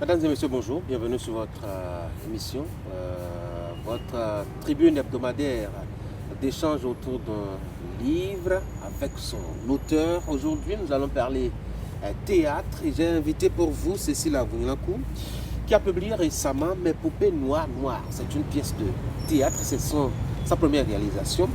Mesdames et messieurs, bonjour. Bienvenue sur votre émission, votre tribune hebdomadaire d'échange autour d'un livre avec son auteur. Aujourd'hui, nous allons parler théâtre et j'ai invité pour vous Cécile Avouinlakou qui a publié récemment Mes poupées noires noires. C'est une pièce de théâtre, c'est sa première réalisation.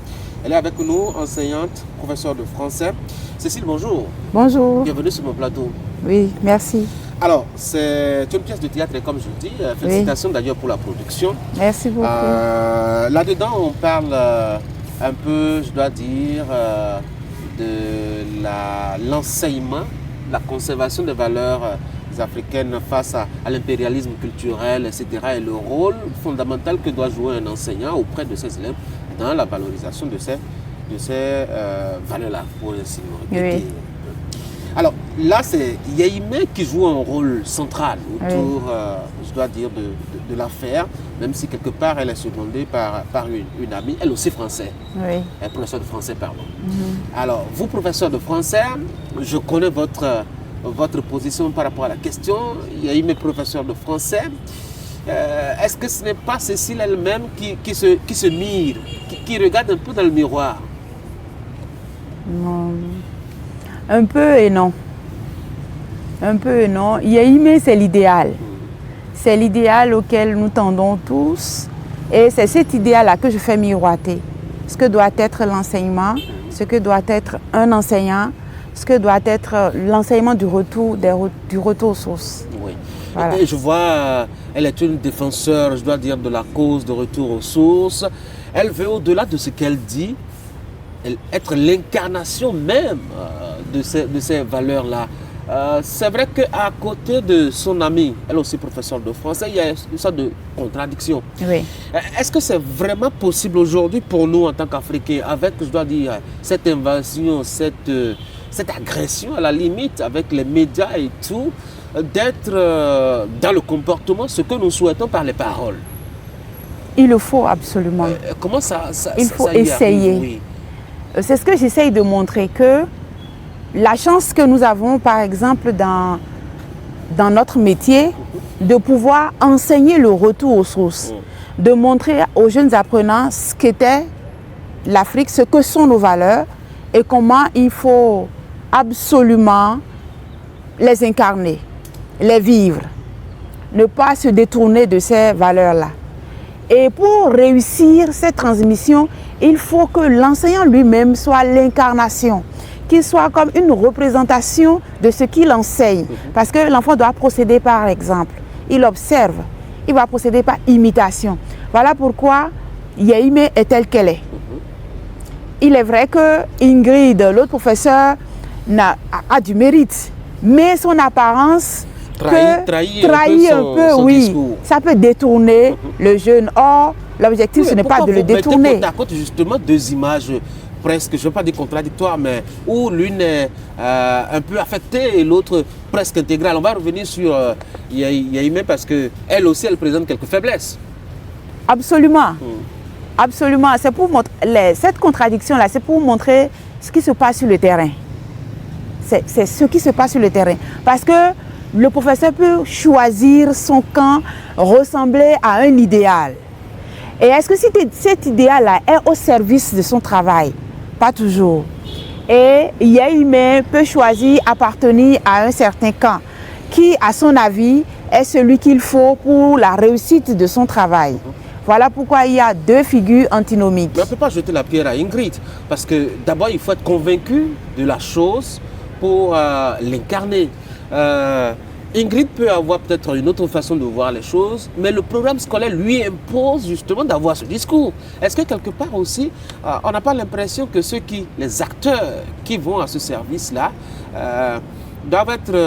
Elle est avec nous, enseignante, professeure de français. Cécile, bonjour. Bonjour. Bienvenue sur mon plateau. Oui, merci. Alors, c'est une pièce de théâtre, et comme je le dis, félicitations d'ailleurs pour la production. Merci beaucoup. Là-dedans, on parle un peu, je dois dire, de l'enseignement, la conservation des valeurs africaines face à l'impérialisme culturel, etc. Et le rôle fondamental que doit jouer un enseignant auprès de ses élèves dans la valorisation de ces valeurs-là, pour ainsi le répéter. Oui. Alors là, c'est Yéimé qui joue un rôle central autour, je dois dire, de l'affaire, même si quelque part elle est secondée par une amie, elle aussi française, professeur de français, pardon. Alors, vous, professeur de français, je connais votre position par rapport à la question. Yéimé, professeur de français, est-ce que ce n'est pas Cécile elle-même qui se mire, qui regarde un peu dans le miroir? Non. Un peu et non. Un peu et non. Yéimé, c'est l'idéal. C'est l'idéal auquel nous tendons tous. Et c'est cet idéal-là que je fais miroiter. Ce que doit être l'enseignement, ce que doit être un enseignant, ce que doit être l'enseignement du retour aux sources. Oui. Voilà. Et je vois, elle est une défenseur, je dois dire, de la cause de retour aux sources. Elle veut, au-delà de ce qu'elle dit, être l'incarnation même de ces valeurs-là. C'est vrai qu'à côté de son amie, elle aussi professeure de français, il y a une sorte de contradiction. Oui. Est-ce que c'est vraiment possible aujourd'hui pour nous en tant qu'Africains, avec, je dois dire, cette invasion, cette agression à la limite avec les médias et tout, d'être dans le comportement ce que nous souhaitons par les paroles? Il le faut absolument. Comment ça Il faut y essayer. arrive, oui. C'est ce que j'essaye de montrer, que la chance que nous avons, par exemple, dans notre métier, de pouvoir enseigner le retour aux sources, de montrer aux jeunes apprenants ce qu'était l'Afrique, ce que sont nos valeurs et comment il faut absolument les incarner, les vivre, ne pas se détourner de ces valeurs-là. Et pour réussir cette transmission, il faut que l'enseignant lui-même soit l'incarnation, qu'il soit comme une représentation de ce qu'il enseigne. Parce que l'enfant doit procéder par exemple. Il observe, il va procéder par imitation. Voilà pourquoi Yéimé est telle qu'elle est. Il est vrai que Ingrid, l'autre professeur, a du mérite, mais son apparence trahit un peu, son oui. discours. Ça peut détourner le jeune. Or, l'objectif, ce n'est pas de le détourner. Côte à côte, justement, deux images presque, je ne veux pas dire contradictoires, mais où l'une est un peu affectée et l'autre presque intégrale. On va revenir sur Yéimé parce qu'elle aussi, elle présente quelques faiblesses. Absolument. Absolument. C'est pour montrer, cette contradiction-là, c'est pour montrer ce qui se passe sur le terrain. C'est ce qui se passe sur le terrain. Parce que le professeur peut choisir son camp, ressembler à un idéal. Et est-ce que cet idéal-là est au service de son travail? Pas toujours. Et Yéimé peut choisir appartenir à un certain camp qui, à son avis, est celui qu'il faut pour la réussite de son travail. Voilà pourquoi il y a deux figures antinomiques. Mais on ne peut pas jeter la pierre à Ingrid, parce que d'abord, il faut être convaincu de la chose pour l'incarner. Ingrid peut avoir peut-être une autre façon de voir les choses, mais le programme scolaire lui impose justement d'avoir ce discours. Est-ce que quelque part aussi, on n'a pas l'impression que les acteurs qui vont à ce service-là, doivent être,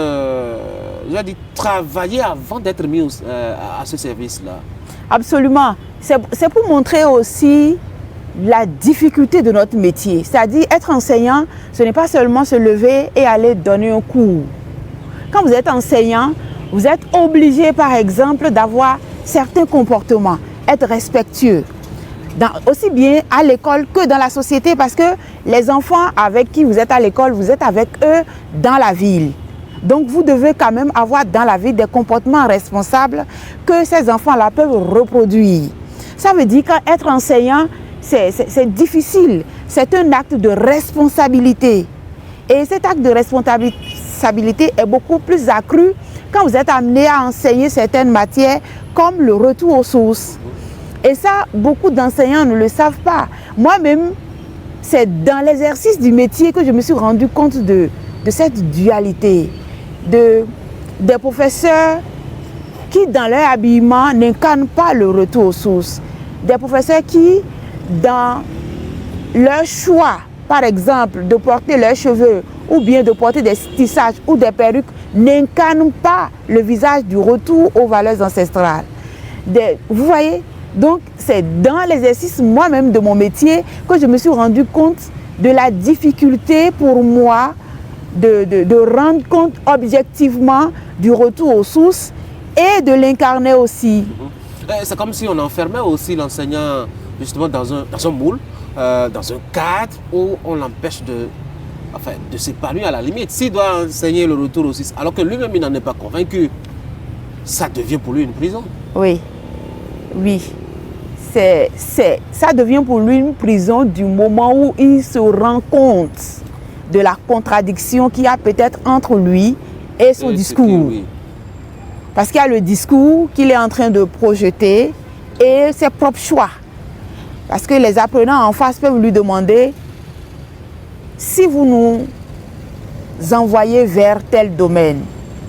travaillés avant d'être mis à ce service-là? Absolument. C'est pour montrer aussi la difficulté de notre métier. C'est-à-dire, être enseignant, ce n'est pas seulement se lever et aller donner un cours. Quand vous êtes enseignant, vous êtes obligé, par exemple, d'avoir certains comportements, être respectueux, aussi bien à l'école que dans la société, parce que les enfants avec qui vous êtes à l'école, vous êtes avec eux dans la ville. Donc vous devez quand même avoir dans la vie des comportements responsables que ces enfants-là peuvent reproduire. Ça veut dire qu'être enseignant, c'est difficile. C'est un acte de responsabilité. Et cet acte de responsabilité est beaucoup plus accru quand vous êtes amené à enseigner certaines matières comme le retour aux sources. Et ça, beaucoup d'enseignants ne le savent pas. Moi-même, c'est dans l'exercice du métier que je me suis rendu compte de cette dualité. Des professeurs qui, dans leur habillement, n'incarnent pas le retour aux sources. Des professeurs qui, dans leur choix, par exemple, de porter leurs cheveux ou bien de porter des tissages ou des perruques, n'incarnent pas le visage du retour aux valeurs ancestrales. Vous voyez? Donc, c'est dans l'exercice moi-même de mon métier que je me suis rendu compte de la difficulté pour moi de rendre compte objectivement du retour aux sources et de l'incarner aussi. C'est comme si on enfermait aussi l'enseignant justement dans un moule, dans un cadre où on l'empêche de s'épanouir à la limite. S'il doit enseigner le retour aux sources, alors que lui-même il n'en est pas convaincu, ça devient pour lui une prison. Oui, oui. Ça devient pour lui une prison du moment où il se rend compte de la contradiction qu'il y a peut-être entre lui et son discours. Oui. Parce qu'il y a le discours qu'il est en train de projeter et ses propres choix. Parce que les apprenants en face peuvent lui demander: si vous nous envoyez vers tel domaine,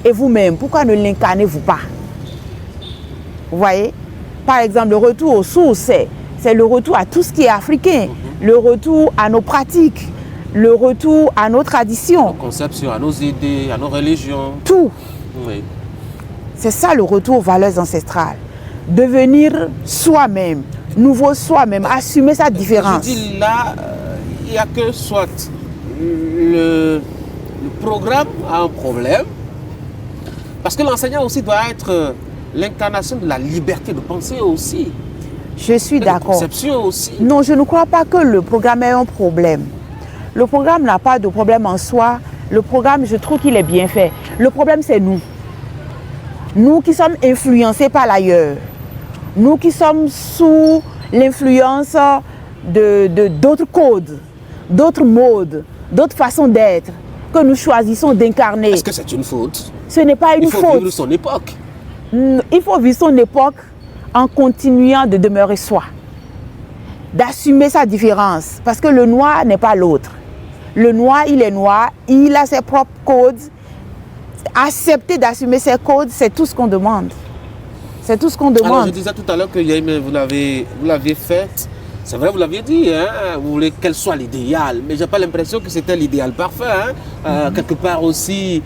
et vous-même, pourquoi ne l'incarnez-vous pas? Vous voyez? Par exemple, le retour aux sources, c'est le retour à tout ce qui est africain, le retour à nos pratiques, le retour à nos traditions. Nos conceptions, à nos idées, à nos religions. Tout. Oui. C'est ça le retour aux valeurs ancestrales. Devenir soi-même, nouveau soi-même, assumer sa différence. Je dis là, il n'y a que soit le programme a un problème, parce que l'enseignant aussi doit être l'incarnation de la liberté de penser aussi. Je suis d'accord. Conception aussi. Non, je ne crois pas que le programme ait un problème. Le programme n'a pas de problème en soi. Le programme, je trouve qu'il est bien fait. Le problème, c'est nous. Nous qui sommes influencés par l'ailleurs. Nous qui sommes sous l'influence d'autres codes, d'autres modes, d'autres façons d'être que nous choisissons d'incarner. Est-ce que c'est une faute? Ce n'est pas une faute. Il faut vivre son époque. Il faut vivre son époque en continuant de demeurer soi, d'assumer sa différence, parce que le noir n'est pas l'autre. Le noir, il est noir, il a ses propres codes. Accepter d'assumer ses codes, c'est tout ce qu'on demande. C'est tout ce qu'on demande. Alors, je disais tout à l'heure que Yaïmé, vous l'aviez fait. C'est vrai, vous l'aviez dit, hein, vous voulez qu'elle soit l'idéal, mais j'ai pas l'impression que c'était l'idéal parfait. Hein. Quelque part aussi,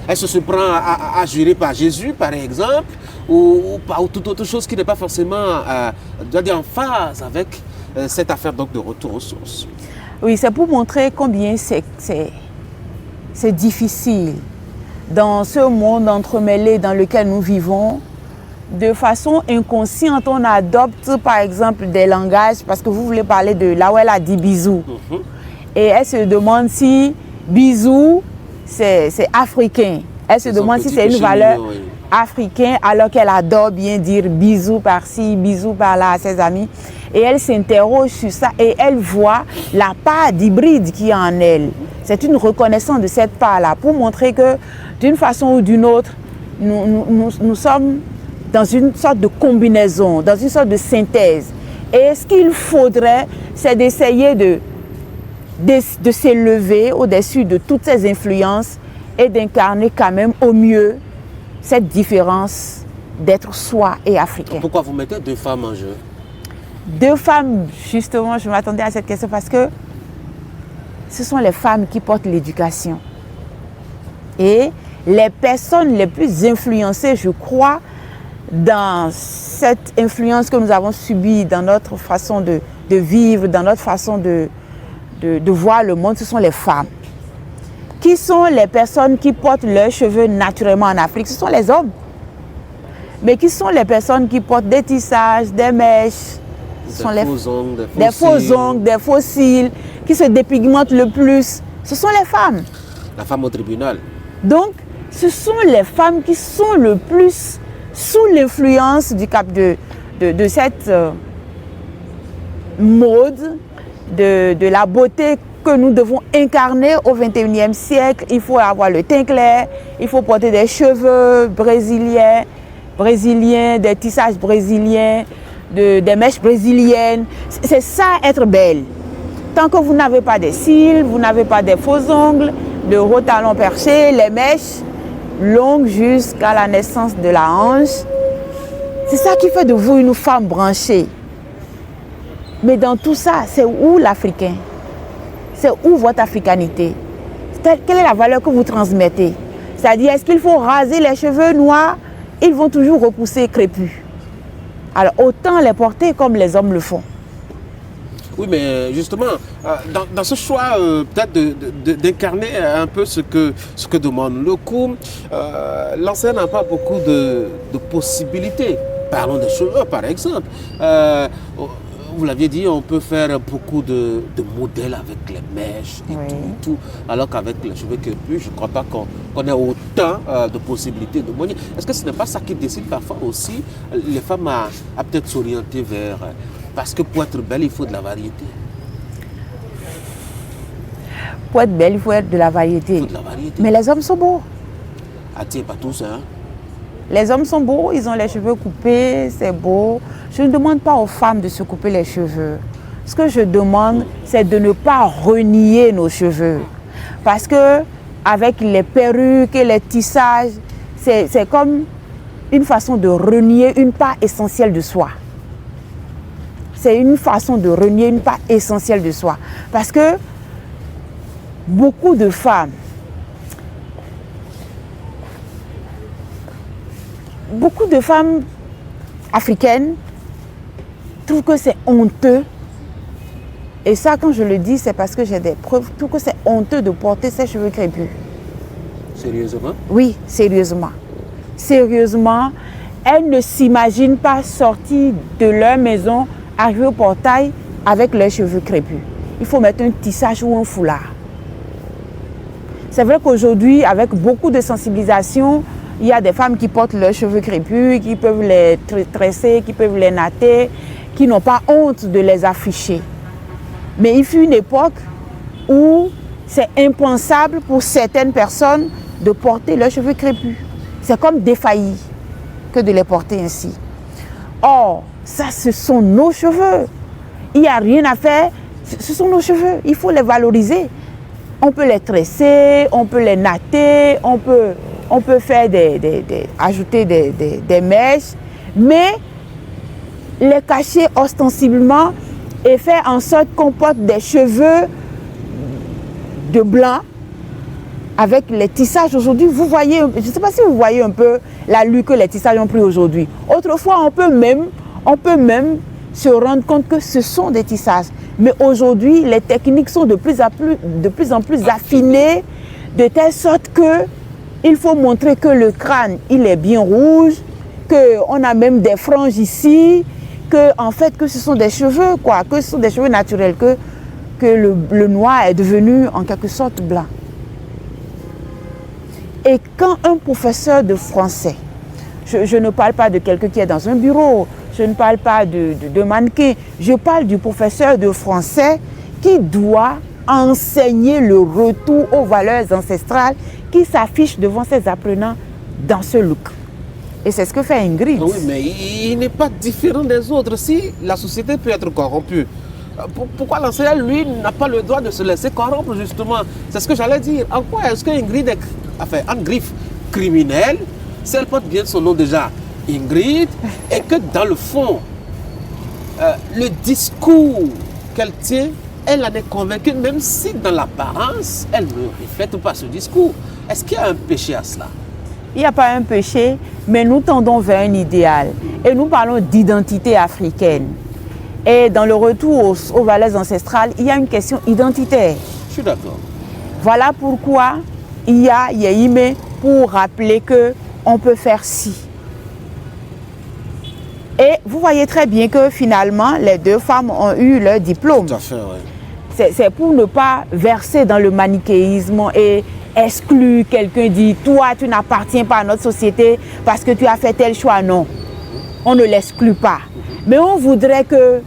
elle se prend à jurer par Jésus, par exemple, ou toute autre chose qui n'est pas forcément en phase avec cette affaire donc, de retour aux sources. Oui, c'est pour montrer combien c'est difficile dans ce monde entremêlé dans lequel nous vivons. De façon inconsciente, on adopte par exemple des langages, parce que vous voulez parler de là où elle a dit bisou. Et elle se demande si bisou, c'est africain. Elle se demande si c'est une valeur africaine, alors qu'elle adore bien dire bisou par-ci, bisou par-là à ses amis. Et elle s'interroge sur ça et elle voit la part d'hybride qu'il y a en elle. C'est une reconnaissance de cette part-là pour montrer que d'une façon ou d'une autre, nous sommes dans une sorte de combinaison, dans une sorte de synthèse. Et ce qu'il faudrait, c'est d'essayer de s'élever au-dessus de toutes ces influences et d'incarner quand même au mieux cette différence d'être soi et africain. Pourquoi vous mettez deux femmes en jeu? Deux femmes, justement, je m'attendais à cette question parce que ce sont les femmes qui portent l'éducation. Et les personnes les plus influencées, je crois, dans cette influence que nous avons subie dans notre façon de vivre, dans notre façon de voir le monde, ce sont les femmes. Qui sont les personnes qui portent leurs cheveux naturellement en Afrique? Ce sont les hommes. Mais qui sont les personnes qui portent des tissages, des mèches, des faux ongles, des fossiles, qui se dépigmentent le plus? Ce sont les femmes. La femme au tribunal. Donc, ce sont les femmes qui sont le plus sous l'influence du cap de cette mode, de la beauté que nous devons incarner au XXIe siècle. Il faut avoir le teint clair, il faut porter des cheveux brésiliens, des tissages brésiliens, des mèches brésiliennes. C'est ça être belle. Tant que vous n'avez pas des cils, vous n'avez pas des faux ongles, de hauts talons perchés, les mèches longues jusqu'à la naissance de la hanche. C'est ça qui fait de vous une femme branchée. Mais dans tout ça, c'est où l'Africain? C'est où votre africanité? Quelle est la valeur que vous transmettez? C'est-à-dire, est-ce qu'il faut raser les cheveux noirs? Ils vont toujours repousser crépus. Alors, autant les porter comme les hommes le font. Oui, mais justement, dans ce choix peut-être d'incarner un peu ce que demande le cours, l'enseigne n'a pas beaucoup de possibilités. Parlons des cheveux, par exemple. Vous l'aviez dit, on peut faire beaucoup de modèles avec les mèches et tout. Alors qu'avec les cheveux crépus, je ne crois pas qu'on ait autant de possibilités de moyens. Est-ce que ce n'est pas ça qui décide parfois aussi les femmes à peut-être s'orienter vers... Parce que pour être belle, il faut de la variété. Pour être belle, il faut être de la variété. Il faut de la variété. Mais les hommes sont beaux. Ah tiens, pas tous, hein? Les hommes sont beaux, ils ont les cheveux coupés, c'est beau. Je ne demande pas aux femmes de se couper les cheveux. Ce que je demande, c'est de ne pas renier nos cheveux. Parce que avec les perruques et les tissages, c'est comme une façon de renier une part essentielle de soi. C'est une façon de renier une part essentielle de soi. Parce que beaucoup de femmes, africaines trouvent que c'est honteux. Et ça, quand je le dis, c'est parce que j'ai des preuves. Je trouve que c'est honteux de porter ses cheveux crépus. Sérieusement? Oui, sérieusement. Sérieusement, elles ne s'imaginent pas sortir de leur maison, arriver au portail avec leurs cheveux crépus. Il faut mettre un tissage ou un foulard. C'est vrai qu'aujourd'hui, avec beaucoup de sensibilisation, il y a des femmes qui portent leurs cheveux crépus, qui peuvent les tresser, qui peuvent les natter, qui n'ont pas honte de les afficher. Mais il fut une époque où c'est impensable pour certaines personnes de porter leurs cheveux crépus. C'est comme défaillir que de les porter ainsi. Or, ça, ce sont nos cheveux. Il n'y a rien à faire. Ce sont nos cheveux. Il faut les valoriser. On peut les tresser, on peut les natter, on peut faire ajouter des mèches, mais les cacher ostensiblement et faire en sorte qu'on porte des cheveux de blanc avec les tissages aujourd'hui. Vous voyez, je ne sais pas si vous voyez un peu l'allure que les tissages ont pris aujourd'hui. Autrefois, on peut même se rendre compte que ce sont des tissages. Mais aujourd'hui, les techniques sont de plus en plus affinées, de telle sorte que il faut montrer que le crâne, il est bien rouge, qu'on a même des franges ici, que ce sont des cheveux, que ce sont des cheveux naturels, que le noir est devenu en quelque sorte blanc. Et quand un professeur de français, je ne parle pas de quelqu'un qui est dans un bureau, je ne parle pas de mannequin, je parle du professeur de français qui doit enseigner le retour aux valeurs ancestrales qui s'affiche devant ses apprenants dans ce look. Et c'est ce que fait Ingrid. Oui, mais il n'est pas différent des autres. Si la société peut être corrompue, pourquoi l'enseignant, lui, n'a pas le droit de se laisser corrompre, justement? C'est ce que j'allais dire. En quoi est-ce que Ingrid est en griffe criminelle, si elle porte bien son nom déjà, Ingrid, et que dans le fond, le discours qu'elle tient, elle en est convaincue, même si dans l'apparence, elle ne reflète pas ce discours. Est-ce qu'il y a un péché à cela? Il n'y a pas un péché, mais nous tendons vers un idéal. Et nous parlons d'identité africaine. Et dans le retour aux valeurs ancestrales, il y a une question identitaire. Je suis d'accord. Voilà pourquoi il y a Yéhimé pour rappeler qu'on peut faire ci. Et vous voyez très bien que finalement, les deux femmes ont eu leur diplôme. Tout à fait, oui. c'est pour ne pas verser dans le manichéisme et exclure quelqu'un, dit toi tu n'appartiens pas à notre société parce que tu as fait tel choix. Non, on ne l'exclut pas. Mais on voudrait que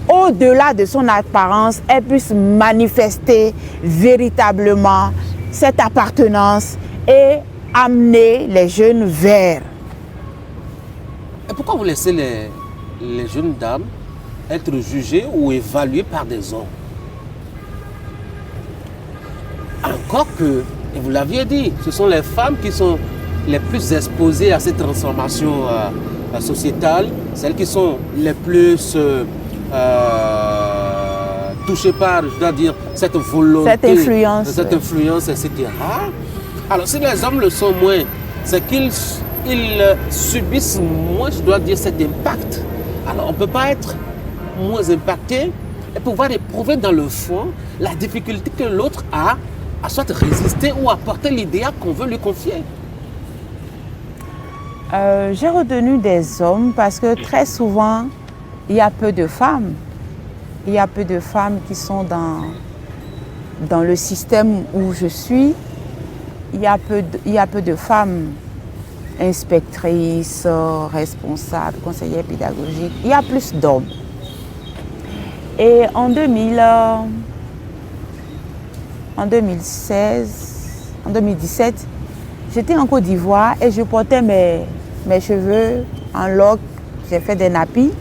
au-delà de son apparence, elle puisse manifester véritablement cette appartenance et amener les jeunes vers. Et pourquoi vous laissez les jeunes dames être jugées ou évaluées par des hommes? Encore que, et vous l'aviez dit, ce sont les femmes qui sont les plus exposées à cette transformation sociétale, celles qui sont les plus touchées par, je dois dire, cette volonté, cette influence, etc. Alors, si les hommes le sont moins, c'est qu'ils subissent moins, je dois dire, cet impact. Alors, on ne peut pas être moins impacté et pouvoir éprouver dans le fond la difficulté que l'autre a à soit résister ou à porter l'idéal qu'on veut lui confier. J'ai retenu des hommes parce que très souvent, il y a peu de femmes. Il y a peu de femmes qui sont dans le système où je suis. Il y a peu de femmes inspectrices, responsables, conseillères pédagogiques. Il y a plus d'hommes. Et en 2017, j'étais en Côte d'Ivoire et je portais mes cheveux en loques. J'ai fait des nappies.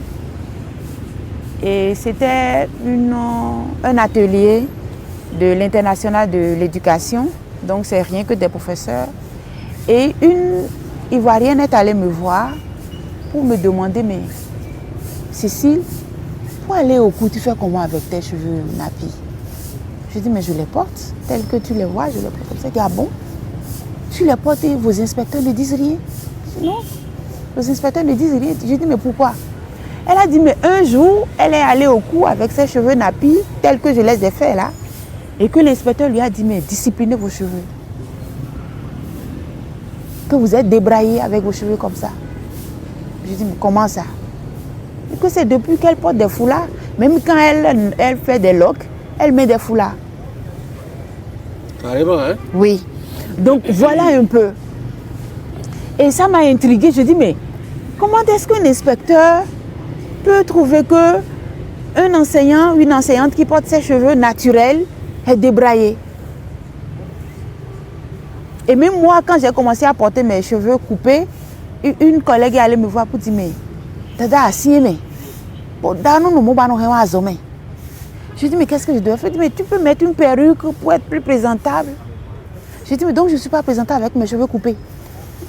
Et c'était un atelier de l'International de l'éducation. Donc, c'est rien que des professeurs. Et une Ivoirienne est allée me voir pour me demander, mais Cécile, pour aller au cours, tu fais comment avec tes cheveux nappies? Je dis, mais je les porte, tels que tu les vois, je les porte comme ça. Elle dit, ah bon? Tu les portes et vos inspecteurs ne disent rien? Je dis, non, vos inspecteurs ne disent rien. Je dis, mais pourquoi? Elle a dit, mais un jour, elle est allée au cours avec ses cheveux nappies, tels que je les ai faits là, et que l'inspecteur lui a dit, mais disciplinez vos cheveux. Que vous êtes débraillé avec vos cheveux comme ça. Je dis, mais comment ça? Et que c'est depuis qu'elle porte des foulards, même quand elle fait des locks, elle met des foulards. Carrément, hein? Oui. Donc voilà un peu. Et ça m'a intriguée. Je dis, mais comment est-ce qu'un inspecteur peut trouver que un enseignant, une enseignante qui porte ses cheveux naturels est débraillée? Et même moi, quand j'ai commencé à porter mes cheveux coupés, une collègue est allée me voir pour dire, mais Dada, assis, mais je dis, mais qu'est-ce que je dois faire? Je dis, mais tu peux mettre une perruque pour être plus présentable. Je dis, mais donc je ne suis pas présentable avec mes cheveux coupés.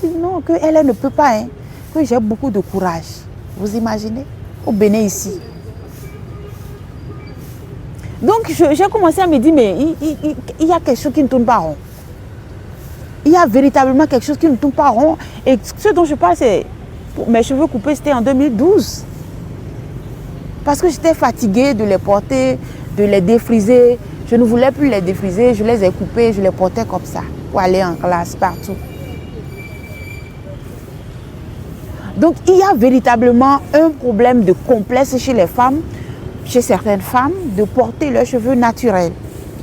Je dis, non, qu'elle ne peut pas, hein, que j'ai beaucoup de courage. Vous imaginez? Au Bénin ici. Donc j'ai commencé à me dire, mais il y a quelque chose qui ne tourne pas rond. Il y a véritablement quelque chose qui ne tourne pas rond. Et ce dont je parle, c'est mes cheveux coupés, c'était en 2012. Parce que j'étais fatiguée de les porter, de les défriser. Je ne voulais plus les défriser, je les ai coupés, je les portais comme ça, pour aller en classe, partout. Donc il y a véritablement un problème de complexe chez les femmes, chez certaines femmes, de porter leurs cheveux naturels.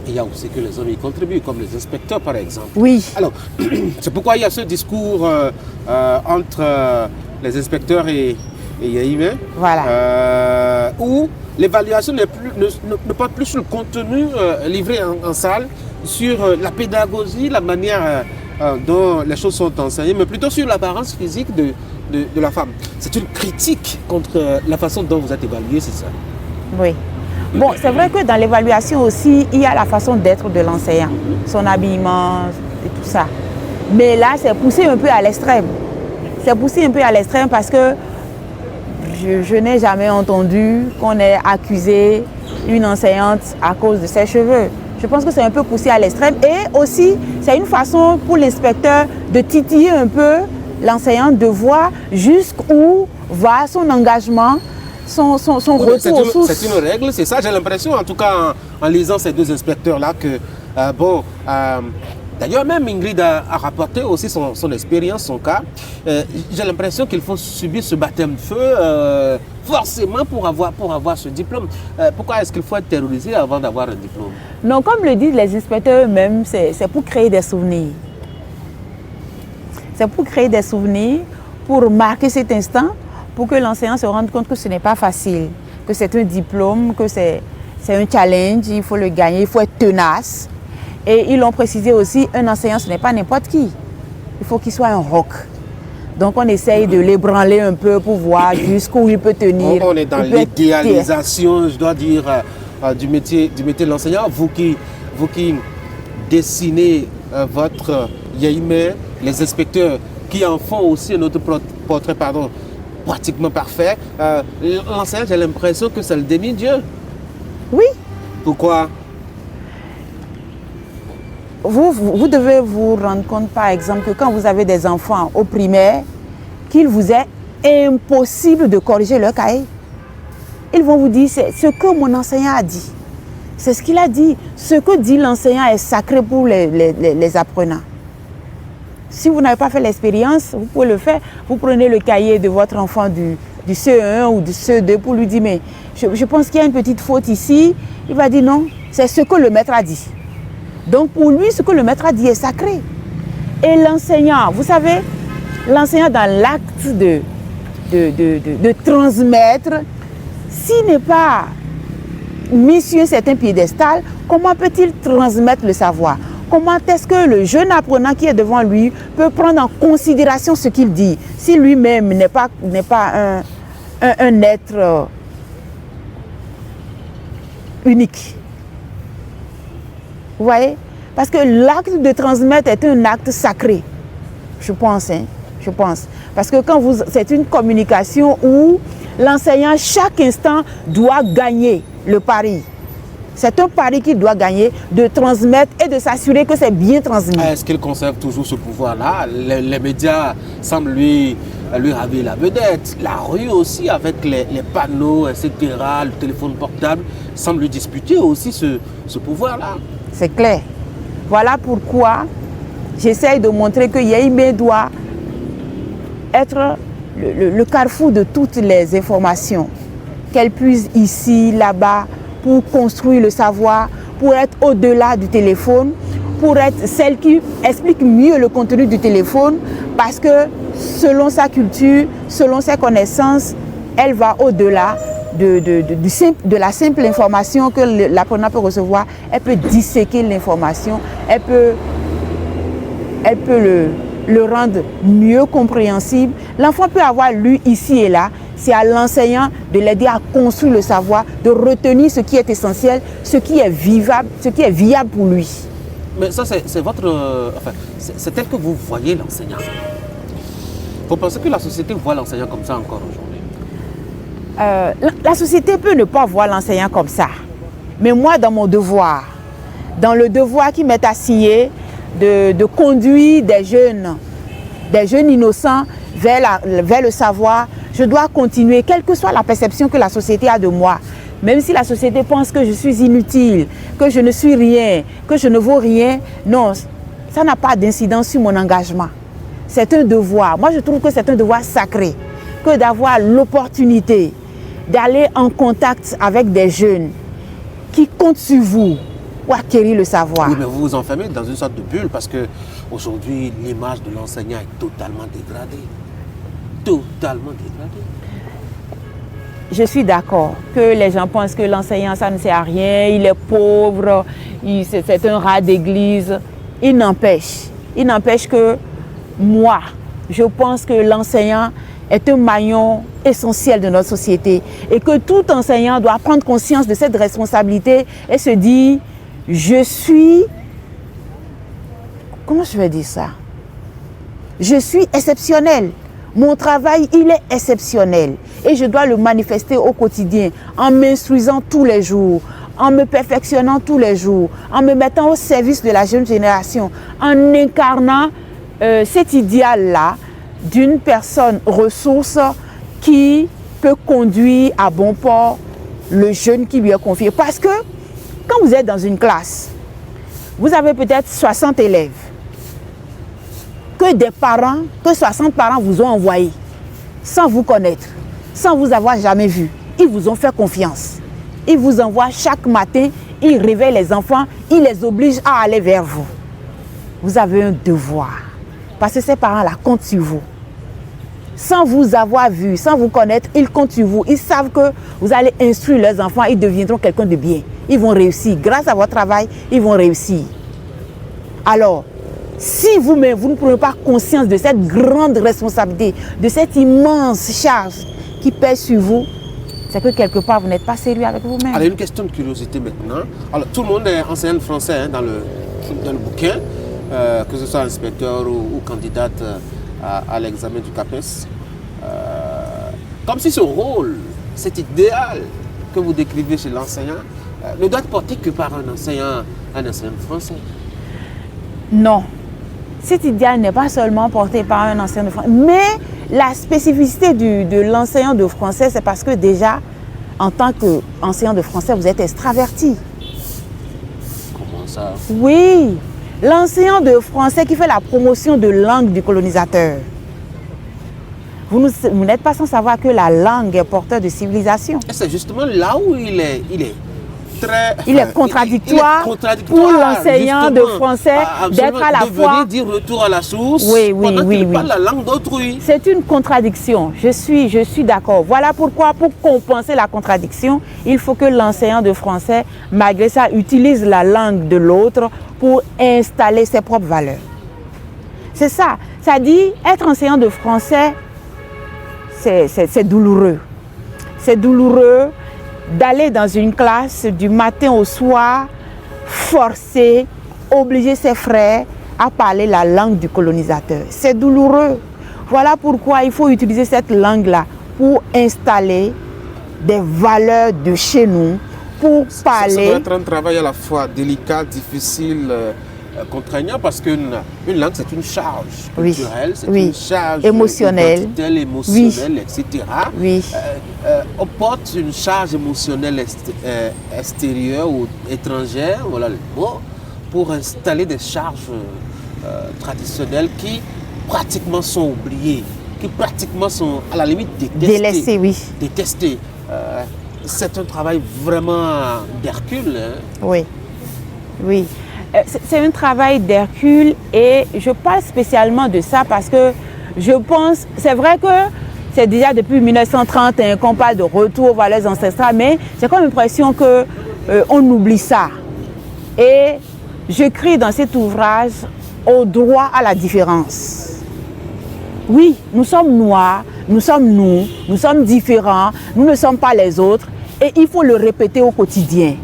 Il y a aussi que les hommes y contribuent, comme les inspecteurs par exemple. Oui. Alors, c'est pourquoi il y a ce discours entre les inspecteurs et Yahimé, voilà. où l'évaluation ne porte plus sur le contenu livré en salle, sur la pédagogie, la manière dont les choses sont enseignées, mais plutôt sur l'apparence physique de la femme. C'est une critique contre la façon dont vous êtes évalué, c'est ça? Oui. Bon, c'est vrai que dans l'évaluation aussi, il y a la façon d'être de l'enseignant, son habillement et tout ça. Mais là, c'est poussé un peu à l'extrême. C'est poussé un peu à l'extrême parce que je n'ai jamais entendu qu'on ait accusé une enseignante à cause de ses cheveux. Je pense que c'est un peu poussé à l'extrême. Et aussi, c'est une façon pour l'inspecteur de titiller un peu l'enseignante, de voir jusqu'où va son engagement, son retour aux sources. C'est une règle, c'est ça. J'ai l'impression, en tout cas, en lisant ces deux inspecteurs-là, que D'ailleurs, même Ingrid a rapporté aussi son expérience, son cas. J'ai l'impression qu'il faut subir ce baptême de feu forcément pour avoir ce diplôme. Pourquoi est-ce qu'il faut être terrorisé avant d'avoir un diplôme? Non, comme le disent les inspecteurs eux-mêmes, c'est pour créer des souvenirs. C'est pour créer des souvenirs, pour marquer cet instant, pour que l'enseignant se rende compte que ce n'est pas facile, que c'est un diplôme, que c'est un challenge, il faut le gagner, il faut être tenace. Et ils l'ont précisé aussi, un enseignant, ce n'est pas n'importe qui. Il faut qu'il soit un roc. Donc on essaye de l'ébranler un peu pour voir jusqu'où il peut tenir. On est dans l'idéalisation, je dois dire, du métier de l'enseignant. Vous qui dessinez votre Yéhimé, les inspecteurs qui en font aussi un autre portrait pratiquement parfait. L'enseignant, j'ai l'impression que c'est le demi-dieu. Oui. Pourquoi? Vous devez vous rendre compte, par exemple, que quand vous avez des enfants au primaire, qu'il vous est impossible de corriger leur cahier. Ils vont vous dire, c'est ce que mon enseignant a dit. C'est ce qu'il a dit. Ce que dit l'enseignant est sacré pour les apprenants. Si vous n'avez pas fait l'expérience, vous pouvez le faire. Vous prenez le cahier de votre enfant du CE1 ou du CE2 pour lui dire, mais je pense qu'il y a une petite faute ici. Il va dire non, c'est ce que le maître a dit. Donc pour lui, ce que le maître a dit est sacré. Et l'enseignant, vous savez, l'enseignant dans l'acte de transmettre, s'il n'est pas mis sur un certain piédestal, comment peut-il transmettre le savoir? Comment est-ce que le jeune apprenant qui est devant lui peut prendre en considération ce qu'il dit, si lui-même n'est pas un être unique? Vous voyez? Parce que l'acte de transmettre est un acte sacré, je pense. Je pense. Parce que c'est une communication où l'enseignant, chaque instant, doit gagner le pari. C'est un pari qu'il doit gagner, de transmettre et de s'assurer que c'est bien transmis. Est-ce qu'il conserve toujours ce pouvoir-là? Les médias semblent lui raver la vedette. La rue aussi, avec les panneaux, etc., le téléphone portable, semble lui disputer aussi ce pouvoir-là. C'est clair. Voilà pourquoi j'essaye de montrer que Yéhimé doit être le carrefour de toutes les informations, qu'elle puise ici, là-bas, pour construire le savoir, pour être au-delà du téléphone, pour être celle qui explique mieux le contenu du téléphone, parce que selon sa culture, selon ses connaissances, elle va au-delà de la simple information que l'apprenant peut recevoir. Elle peut disséquer l'information, elle peut le rendre mieux compréhensible. L'enfant peut avoir lu ici et là. C'est à l'enseignant de l'aider à construire le savoir, de retenir ce qui est essentiel, ce qui est vivable, ce qui est viable pour lui. Mais ça, c'est votre... c'est tel que vous voyez l'enseignant. Vous pensez que la société voit l'enseignant comme ça encore aujourd'hui? La société peut ne pas voir l'enseignant comme ça. Mais moi, dans mon devoir, dans le devoir qui m'est assigné de conduire des jeunes innocents vers le savoir, je dois continuer, quelle que soit la perception que la société a de moi. Même si la société pense que je suis inutile, que je ne suis rien, que je ne vaux rien, non, ça n'a pas d'incidence sur mon engagement. C'est un devoir. Moi, je trouve que c'est un devoir sacré, que d'avoir l'opportunité d'aller en contact avec des jeunes qui comptent sur vous pour acquérir le savoir. Oui, mais vous vous enfermez dans une sorte de bulle parce qu'aujourd'hui, l'image de l'enseignant est totalement dégradée. Totalement dégradée. Je suis d'accord que les gens pensent que l'enseignant, ça ne sert à rien, il est pauvre, c'est un rat d'église. Il n'empêche que moi, je pense que l'enseignant est un maillon essentiel de notre société et que tout enseignant doit prendre conscience de cette responsabilité et se dire, je suis, comment je vais dire ça? Je suis exceptionnel. Mon travail, il est exceptionnel et je dois le manifester au quotidien en m'instruisant tous les jours, en me perfectionnant tous les jours, en me mettant au service de la jeune génération, en incarnant cet idéal-là d'une personne ressource qui peut conduire à bon port le jeune qui lui est confié. Parce que quand vous êtes dans une classe, vous avez peut-être 60 élèves. que des parents, que 60 parents vous ont envoyé, sans vous connaître, sans vous avoir jamais vu. Ils vous ont fait confiance. Ils vous envoient chaque matin, ils réveillent les enfants, ils les obligent à aller vers vous. Vous avez un devoir, parce que ces parents-là comptent sur vous. Sans vous avoir vu, sans vous connaître, ils comptent sur vous. Ils savent que vous allez instruire leurs enfants, ils deviendront quelqu'un de bien. Ils vont réussir. Grâce à votre travail, ils vont réussir. Alors, si vous-même, vous ne prenez pas conscience de cette grande responsabilité, de cette immense charge qui pèse sur vous, c'est que quelque part, vous n'êtes pas sérieux avec vous-même. Alors, une question de curiosité maintenant. Alors, tout le monde est enseignant de français hein, dans le bouquin, que ce soit inspecteur ou candidate à l'examen du CAPES. Comme si ce rôle, cet idéal que vous décrivez chez l'enseignant, ne doit être porté que par un enseignant de français. Non. Cet idéal n'est pas seulement porté par un enseignant de français, mais la spécificité de l'enseignant de français, c'est parce que déjà, en tant qu'enseignant de français, vous êtes extraverti. Comment ça? Oui, l'enseignant de français qui fait la promotion de langue du colonisateur. Vous n'êtes pas sans savoir que la langue est porteur de civilisation. Et c'est justement là où il est très... Il est contradictoire, pour l'enseignant de français d'être à la fois... dire retour à la source pendant qu'il parle la langue d'autrui. C'est une contradiction, je suis d'accord. Voilà pourquoi, pour compenser la contradiction, il faut que l'enseignant de français, malgré ça, utilise la langue de l'autre pour installer ses propres valeurs. C'est ça. Ça dit, être enseignant de français, c'est douloureux. C'est douloureux d'aller dans une classe du matin au soir, forcer, obliger ses frères à parler la langue du colonisateur. C'est douloureux. Voilà pourquoi il faut utiliser cette langue-là pour installer des valeurs de chez nous, pour parler... Ça doit être un travail à la fois délicat, difficile, contraignant, parce qu'une langue, c'est une charge culturelle, c'est une charge émotionnelle, etc. Oui. On porte une charge émotionnelle extérieure ou étrangère, voilà le mot, pour installer des charges traditionnelles qui pratiquement sont oubliées, qui pratiquement sont à la limite délaissées. Détestées. C'est un travail vraiment d'Hercule. Hein. Oui. C'est un travail d'Hercule et je parle spécialement de ça parce que je pense, c'est vrai que c'est déjà depuis 1931 qu'on parle de retour aux valeurs ancestrales, mais j'ai comme l'impression qu'on oublie ça. Et j'écris dans cet ouvrage au droit à la différence. Oui, nous sommes noirs, nous sommes différents, nous ne sommes pas les autres et il faut le répéter au quotidien.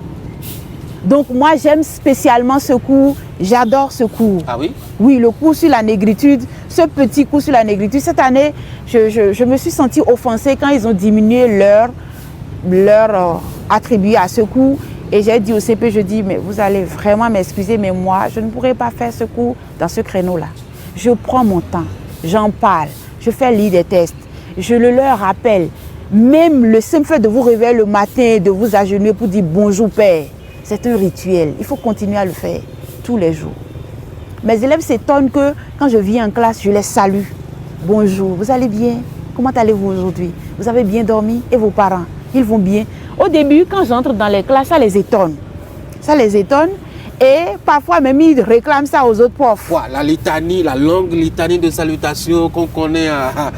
Donc moi j'aime spécialement ce cours, j'adore ce cours. Ah oui? Oui, le cours sur la négritude, ce petit cours sur la négritude. Cette année, je me suis sentie offensée quand ils ont diminué leur attribué à ce cours. Et j'ai dit au CP, je dis, mais vous allez vraiment m'excuser, mais moi, je ne pourrais pas faire ce cours dans ce créneau-là. Je prends mon temps, j'en parle, je fais lire des tests, je le leur rappelle. Même le simple fait de vous réveiller le matin, de vous agenouiller pour dire bonjour père, c'est un rituel. Il faut continuer à le faire tous les jours. Mes élèves s'étonnent que quand je viens en classe, je les salue. Bonjour, vous allez bien? Comment allez-vous aujourd'hui? Vous avez bien dormi? Et vos parents? Ils vont bien? Au début, quand j'entre dans les classes, ça les étonne. Ça les étonne. Et parfois même, ils réclament ça aux autres profs. La litanie, la longue litanie de salutations qu'on connaît à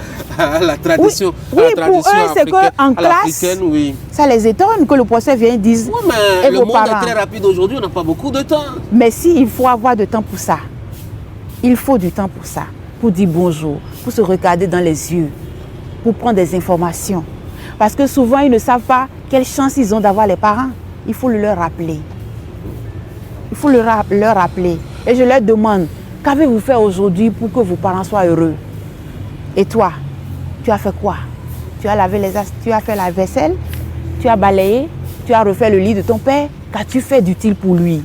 la tradition. Oui, pour eux, c'est qu'en classe, ça les étonne que le professeur vienne et dise. Oui, mais le monde est très rapide aujourd'hui, on n'a pas beaucoup de temps. Mais si, il faut avoir du temps pour ça. Il faut du temps pour ça. Pour dire bonjour, pour se regarder dans les yeux, pour prendre des informations. Parce que souvent, ils ne savent pas quelle chance ils ont d'avoir les parents. Il faut le leur rappeler. Il faut leur rappeler. Et je leur demande, qu'avez-vous fait aujourd'hui pour que vos parents soient heureux? Et toi, tu as fait quoi? Tu as fait la vaisselle? Tu as balayé? Tu as refait le lit de ton père? Qu'as-tu fait d'utile pour lui?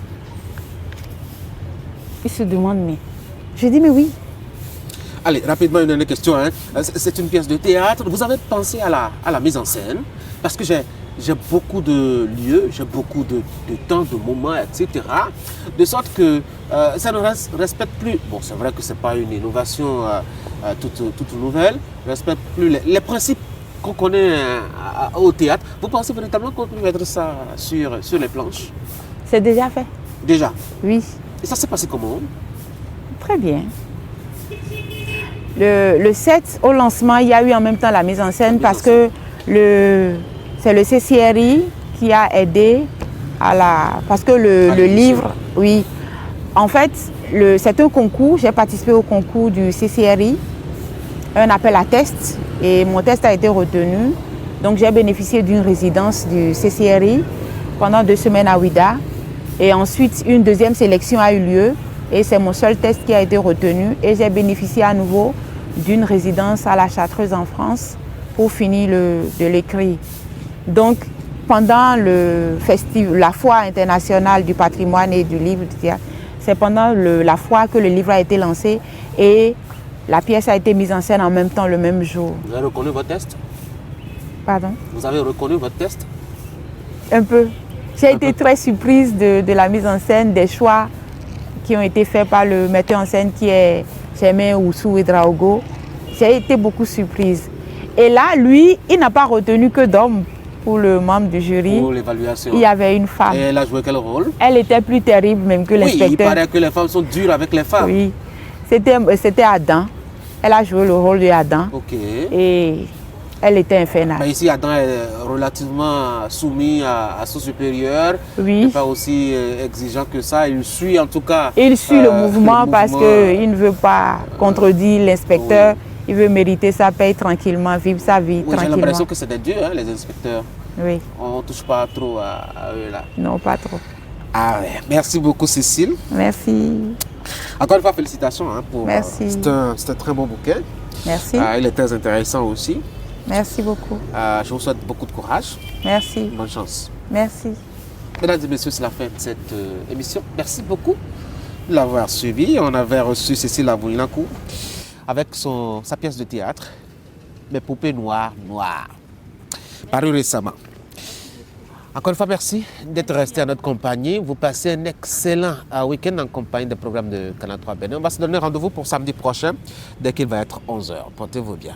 Ils se demandent, mais... Je dis, mais oui. Allez, rapidement, une question. Hein. C'est une pièce de théâtre. Vous avez pensé à la mise en scène? Parce que j'ai beaucoup de lieux, j'ai beaucoup de temps, de moments, etc. De sorte que ça ne respecte plus. Bon, c'est vrai que ce n'est pas une innovation toute nouvelle. Ne respecte plus les principes qu'on connaît au théâtre. Vous pensez véritablement qu'on peut mettre ça sur les planches? C'est déjà fait. Déjà. Oui. Et ça s'est passé comment? Très bien. Le 7, au lancement, il y a eu en même temps la mise en scène parce que c'est le CCRI qui a aidé parce que le livre, oui. En fait, c'est un concours, j'ai participé au concours du CCRI, un appel à test, et mon test a été retenu. Donc j'ai bénéficié d'une résidence du CCRI pendant 2 semaines à Ouidah. Et ensuite, une deuxième sélection a eu lieu et c'est mon seul test qui a été retenu. Et j'ai bénéficié à nouveau d'une résidence à la Chartreuse en France pour finir de l'écrit. Donc, pendant la foire internationale du patrimoine et du livre, c'est pendant la foire que le livre a été lancé et la pièce a été mise en scène en même temps le même jour. Vous avez reconnu votre test? Pardon? Vous avez reconnu votre test? Un peu. J'ai été très surprise de la mise en scène, des choix qui ont été faits par le metteur en scène qui est Germain Oussou Ouedraogo. J'ai été beaucoup surprise. Et là, lui, il n'a pas retenu que d'hommes pour le membre du jury. Pour l'évaluation. Il y avait une femme. Et elle a joué quel rôle? Elle était plus terrible même que l'inspecteur. Oui, il paraît que les femmes sont dures avec les femmes. Oui, c'était Adam. Elle a joué le rôle de Adam. Ok. Et elle était infernale. Mais ici, Adam est relativement soumis à son supérieur. Oui. Il n'est pas aussi exigeant que ça. Il suit en tout cas. Il suit le mouvement parce qu'il ne veut pas contredire l'inspecteur. Oui. Il veut mériter sa paye tranquillement, vivre sa vie tranquillement. J'ai l'impression que c'est des dieux, hein, les inspecteurs. Oui. On ne touche pas trop à eux là. Non, pas trop. Ah ouais. Merci beaucoup Cécile. Merci. Encore une fois, félicitations hein, pour. Merci. C'est un très bon bouquet. Merci. Il est très intéressant aussi. Merci beaucoup. Je vous souhaite beaucoup de courage. Merci. Bonne chance. Merci. Mesdames et messieurs, c'est la fin de cette émission. Merci beaucoup de l'avoir suivi. On avait reçu Cécile Aboulinakou avec sa pièce de théâtre, Mes poupées noires, paru récemment. Encore une fois, merci d'être resté à notre compagnie. Vous passez un excellent week-end en compagnie des programmes de Canal 3 Bénin. On va se donner rendez-vous pour samedi prochain, dès qu'il va être 11h. Portez-vous bien.